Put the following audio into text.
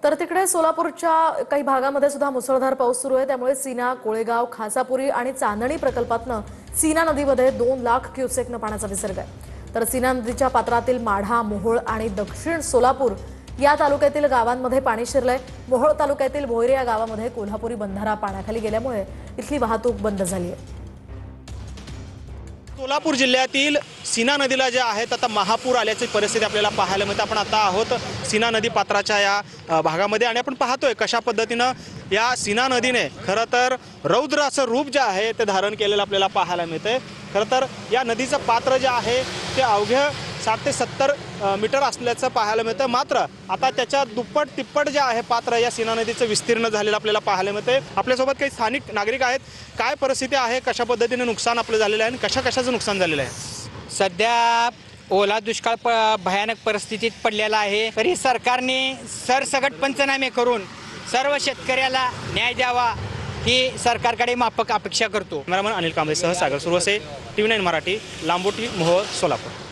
तर तिकडे सोलापूरच्या काही भागामध्ये सुद्धा मुसळधार पाऊस सुरू आहे। त्यामुळे सीना, कोळेगाव, खासापुरी आणि चांदणी प्रकल्पातनं सीना नदीमध्ये 2 लाख क्युसेकनं पाण्याचा विसर्ग आहे। तर सीना नदीच्या पात्रातील माढा, मोहोळ आणि दक्षिण सोलापूर या तालुक्यातील गावांमध्ये पाणी शिरलंय। मोहोळ तालुक्यातील भोयरे या गावामध्ये कोल्हापुरी बंधारा पाण्याखाली गेल्यामुळे इथली वाहतूक बंद झाली आहे। सोलापूर जिल्ह्यातील सीना नदीला जे आहेत आता महापूर आल्याची परिस्थिती आपल्याला पाहायला मिळते। आपण आता आहोत सीना नदी पात्राच्या या भागामध्ये आणि आपण पाहतोय कशा पद्धतीनं या सीना नदीने खरं तर रौद्र असं रूप जे आहे ते धारण केलेलं आपल्याला पाहायला मिळते। खरं तर या नदीचं पात्र जे आहे ते अवघ्या 60 ते 70 मीटर असल्याचं पाहायला मिळतं। मात्र आता त्याच्या दुप्पट तिप्पट जे आहे पात्र या सीना नदीचं विस्तीर्ण झालेलं आपल्याला पाहायला मिळते। आपल्यासोबत काही स्थानिक नागरिक आहेत। काय परिस्थिती आहे, कशा पद्धतीने नुकसान आपलं झालेलं आहे आणि कशाचं नुकसान झालेलं आहे? सध्या ओला दुष्काळ भयानक परिस्थितीत पडलेला आहे। तरी सरकारने सरसकट पंचनामे करून सर्व शेतकऱ्याला न्याय द्यावा ही सरकारकडे माफक अपेक्षा करतो। कॅमेरामन अनिल कांबळेसह सागर सुरवसे, TV9 मराठी, लांबोटी, मोहोळ, सोलापूर।